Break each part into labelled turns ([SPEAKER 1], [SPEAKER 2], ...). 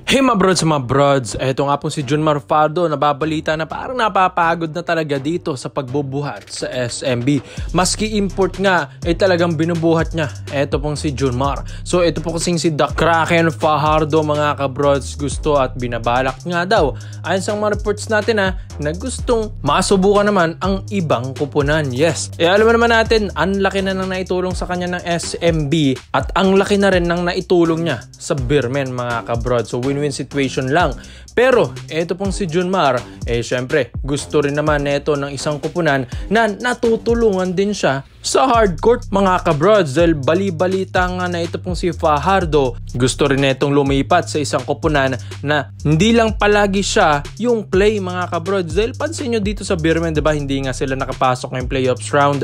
[SPEAKER 1] Hey mga brods, eto nga pong si Junmar Fajardo, nababalita na parang napapagod na talaga dito sa pagbubuhat sa SMB. Maski import nga, talagang binubuhat niya. Eto pong si Junmar. So ito po kasing si The Kraken Fajardo mga kabrods, gusto at binabalak nga daw ayon sa mga reports natin na gustong masubukan naman ang ibang kupunan. Yes, alam naman natin, ang laki na nang naitulong sa kanya ng SMB at ang laki na rin nang naitulong niya sa Beermen mga kabrods. So win-win situation lang. Pero eto pong si Junmar, syempre gusto rin naman neto ng isang kupunan na natutulungan din siya sa hardcourt mga kabrods, dahil bali-balita nga na ito pong si Fajardo gusto rin netong lumipat sa isang kupunan na hindi lang palagi siya yung play mga kabrods, dahil pansin nyo dito sa Beermen, diba, hindi nga sila nakapasok ngayong playoffs round,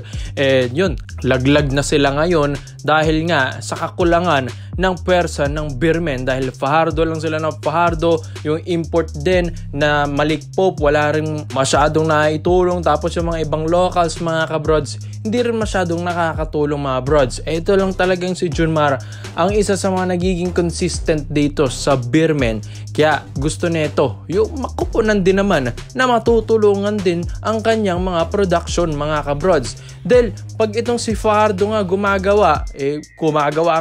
[SPEAKER 1] yun, laglag na sila ngayon dahil nga sa kakulangan ng pwersa ng Beermen, dahil Fajardo lang sila ng Fajardo, yung import din na Malik Pope wala rin masyadong naitulong, tapos yung mga ibang locals mga kabrods hindi rin masyadong nakakatulong mga brods. Ito lang talagang si Junmar ang isa sa mga nagiging consistent dito sa Beermen, kaya gusto nito yung makupunan din naman na matutulungan din ang kanyang mga production mga kabrods, dahil pag itong si Fajardo nga gumagawa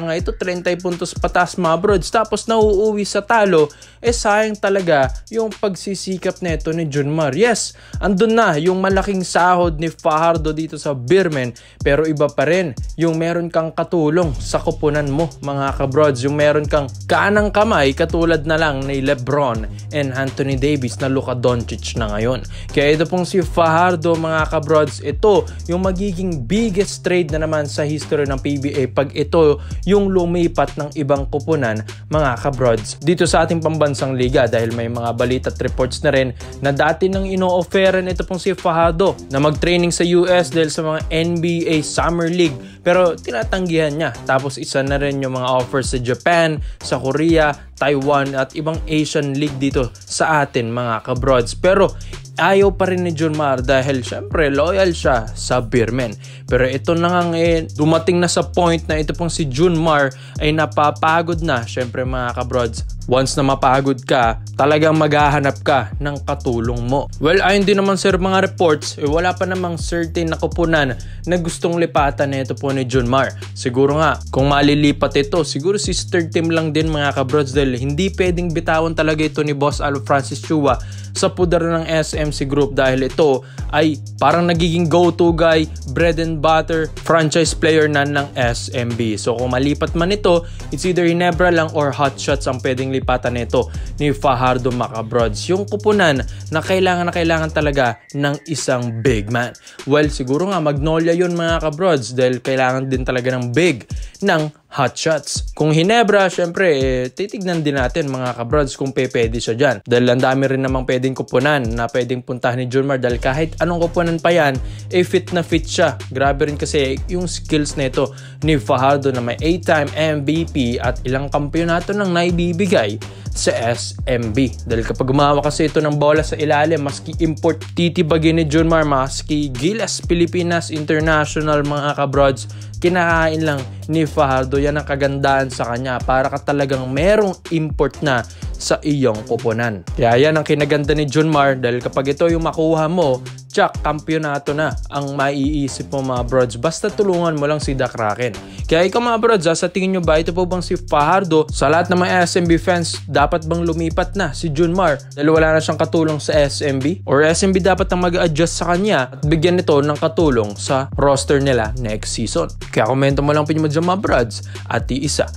[SPEAKER 1] nga ito 30 puntos patas mga brods, tapos nauuwi sa talo, sayang talaga yung pagsisikap neto ni Junmar. Yes, andun na yung malaking sahod ni Fajardo dito sa Beermen, pero iba pa rin yung meron kang katulong sa kupunan mo mga kabrods, yung meron kang kanang kamay katulad na lang ni LeBron and Anthony Davis na Luka Doncic na ngayon. Kaya ito pong si Fajardo mga kabrods, ito yung magiging biggest trade na naman sa history ng PBA pag ito yung lumipat ng ibang kupunan mga kabrods dito sa ating pambansang liga, dahil may mga balita at reports na rin na dati nang ino-offeran ito pong si Fajardo na mag-training sa US dahil sa mga NBA Summer League, pero tinatanggihan niya. Tapos isa na rin yung mga offers sa Japan, sa Korea, Taiwan at ibang Asian League dito sa atin mga kabrods, pero ayaw pa rin ni Junmar dahil syempre loyal siya sa Beermen. Pero ito na nga dumating na sa point na ito pong si Junmar ay napapagod na. Syempre mga kabrods, once na mapagod ka, talagang maghahanap ka ng katulong mo. Well, ayon din naman sir mga reports, wala pa namang certain na kupunan na gustong lipatan na ito po ni Junmar. Siguro nga, kung malilipat ito, siguro sister team lang din mga kabrods, dahil hindi pwedeng bitawan talaga ito ni Boss Al Francis Chua sa pudar ng SMC Group, dahil ito ay parang nagiging go-to guy, bread and butter, franchise player na ng SMB. So kung malipat man ito, it's either Ginebra lang or Hot Shots ang pwedeng lipatan nito ni Fajardo Macabrods, yung kupunan na kailangan talaga ng isang big man. Well, siguro nga Magnolia yun mga kabrods, dahil kailangan din talaga ng big ng Hot Shots. Kung Ginebra, syempre titignan din natin mga kabrods kung pwede siya dyan, dahil ang dami rin namang pwedeng kupunan na pwedeng puntahan ni Junmar, dahil kahit anong kupunan pa yan, fit na fit siya. Grabe rin kasi yung skills nito ni Fajardo na may 8-time MVP at ilang kampyonato nang naibibigay sa SMB, dahil kapag gumawa kasi ito ng bola sa ilalim, maski import titibagin ni Junmar, maski Gilas Pilipinas International mga kabrods, kinakain lang ni Fajardo. Yan ang kagandahan sa kanya, para ka talagang merong import na sa iyong kupunan. Kaya yan ang kinaganda ni Junmar, dahil kapag ito yung makuha mo, tsak, kampyonato na ang maiisip mo mga brods, basta tulungan mo lang si The Kraken. Kaya ikaw mga brods, sa tingin nyo ba ito po bang si Fajardo, sa lahat ng mga SMB fans, dapat bang lumipat na si Junmar dahil wala na siyang katulong sa SMB? Or SMB dapat ang mag-adjust sa kanya at bigyan nito ng katulong sa roster nila next season? Kaya komento mo lang pinyo mo dyan mga brods, at isa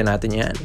[SPEAKER 1] natin yan.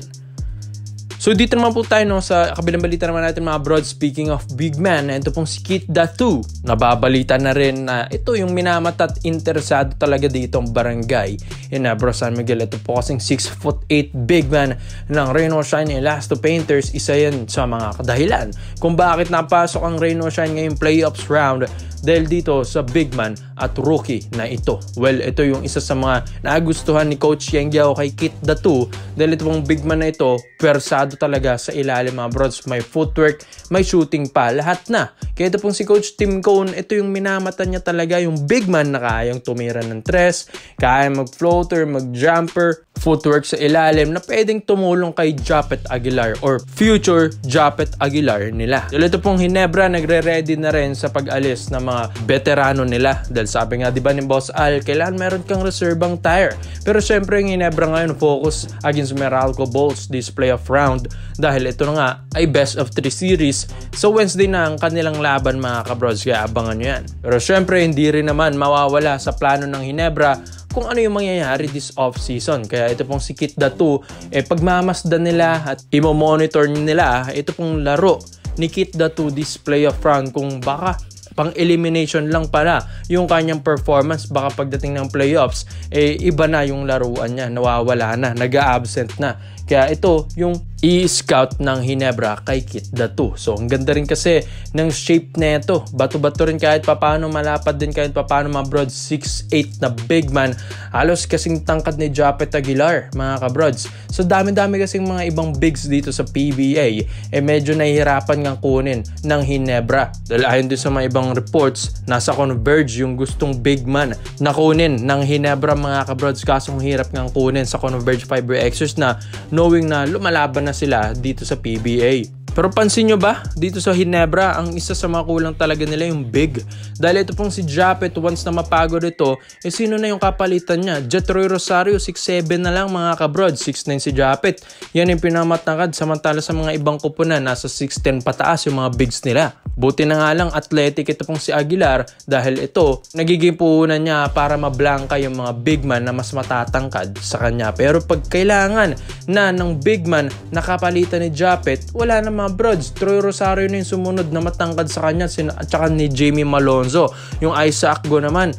[SPEAKER 1] So dito naman po tayo sa kabilang balita naman natin mga bro. Speaking of big man, ito pong si Keith Datu. Nababalita na rin na ito yung minamata at interesado talaga dito ang barangay in bro San Miguel. Ito po kasing 6'8" big man ng Rain or Shine Elasto Painters. Isa yan sa mga kadahilan kung bakit napasok ang Rain or Shine ngayong playoffs round dahil dito sa big man at rookie na ito. Well, ito yung isa sa mga nagustuhan ni Coach Yeng Guiao kay Kit Datu dahil ito pong big man na ito, pwersado talaga sa ilalim mga brods. May footwork, may shooting pa, lahat na. Kaya ito pong si Coach Tim Cone, ito yung minamata niya talaga, yung big man na kayang tumira ng tres, kaya mag-floater, mag-jumper, footwork sa ilalim na pwedeng tumulong kay Japeth Aguilar or future Japeth Aguilar nila. Dahil ito pong Ginebra, nagre-ready na rin sa pag-alis ng mga veterano nila. Dahil sabi nga diba ni Boss Al, kailangan meron kang reservang tire. Pero syempre yung Ginebra ngayon focus against Meralco Bolts this playoff round dahil ito na nga ay best of 3 series. So Wednesday na ang kanilang laban mga kabrods, kaya abangan nyo yan. Pero syempre hindi rin naman mawawala sa plano ng Ginebra kung ano yung mangyayari this off-season. Kaya ito pong si Kit Datu, pagmamasdan nila at imo-monitor nila ito pong laro ni Kit Datu this playoff round kung baka pang-elimination lang pala yung kanyang performance. Baka pagdating ng playoffs, iba na yung laruan niya, nawawala na, nag-a-absent na. Kaya ito yung i-scout ng Ginebra kay Kit Datu. So, ang ganda rin kasi ng shape na ito. Bato-bato rin kahit papano, malapad din kahit papano mga brods. 6'8 na big man. Halos kasing tangkad ni Japeth Aguilar, mga kabrods. So, dami-dami kasing mga ibang bigs dito sa PBA. Medyo nahihirapan ngang kunin ng Ginebra. Dahil ayon din sa mga ibang reports, nasa Converge yung gustong big man na kunin ng Ginebra, mga kabrods. Kasong hirap ngang kunin sa Converge Fiber Xers na knowing na lumalaban na sila dito sa PBA. Pero pansin nyo ba, dito sa Ginebra, ang isa sa mga kulang talaga nila yung big. Dahil ito pong si Japeth, once na mapagod ito, sino na yung kapalitan niya? Jetroy Rosario, 6'7 na lang mga kabrod, 6'9 si Japeth. Yan yung pinamatangkad, samantala sa mga ibang kupunan, nasa 6'10 pataas yung mga bigs nila. Buti na nga lang athletic ito pong si Aguilar dahil ito, nagiging puhunan niya para mablangka yung mga big man na mas matatangkad sa kanya. Pero pag kailangan na ng big man na kapalitan ni Japeth, wala na mga brods. Troy Rosario na yung sumunod na matangkad sa kanya at saka ni Jamie Malonzo. Yung Isaac Go naman,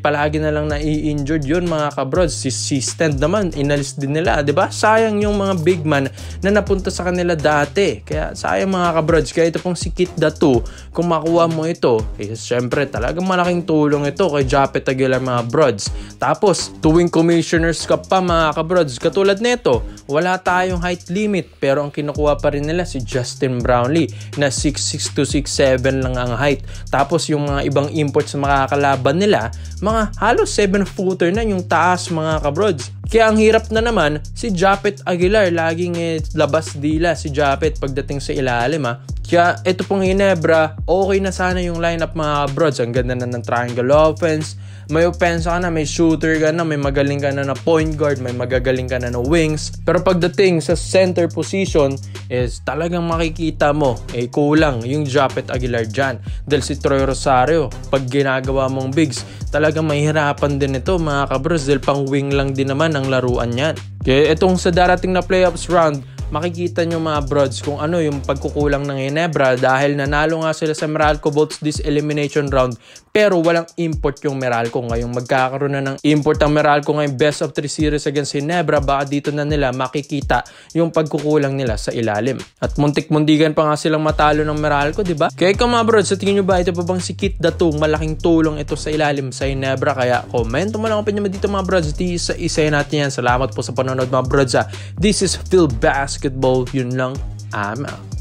[SPEAKER 1] palagi na lang na-i-injured yun mga kabrods. Si Stand naman, inalis din nila. Diba? Sayang yung mga big man na napunta sa kanila dati. Kaya sayang mga kabrods. Kaya ito pong si Kit Datu, kung makuha mo ito, syempre talagang malaking tulong ito kay Japeth Aguilar mga brods. Tapos, tuwing Commissioner's Cup pa mga kabrods, katulad nito, wala tayong height limit pero ang kinukuha pa rin nila si Justin Brownlee na 6'6 to 6'7 lang ang height. Tapos yung mga ibang imports na makakalaban nila, mga halos 7-footer na yung taas mga kabrods. Kaya ang hirap na naman si Japeth Aguilar, laging labas dila si Japeth pagdating sa ilalim ha. Kaya ito pong Ginebra, okay na sana yung lineup mga brods. Ang ganda na ng triangle offense. May opensa ka na, may shooter ka na, may magaling ka na na point guard, may magagaling ka na na wings. Pero pagdating sa center position is talagang makikita mo, kulang yung Japeth Aguilar dyan. Dahil si Troy Rosario, pag ginagawa mong bigs, talagang mahirapan din ito mga kabros dahil pang wing lang din naman ang laruan yan. Kaya itong sa darating na playoffs round, makikita nyo mga brods kung ano yung pagkukulang ng Ginebra dahil nanalo nga sila sa Meralco Bolts this elimination round pero walang import yung Meralco. Ngayong magkakaroon na ng import ang Meralco ngayong best of 3 series against Ginebra, baka dito na nila makikita yung pagkukulang nila sa ilalim. At muntik-mundigan pa nga silang matalo ng Meralco, diba? Kaya ikaw mga brods, sa tingin nyo ba ito pa bang si Kit Datu, malaking tulong ito sa ilalim sa Ginebra? Kaya komento mo lang opinion mo dito mga brods. Isa natin yan. Salamat po sa panonood mga brods. This is Phil Basketball. Yun lang. I'm out.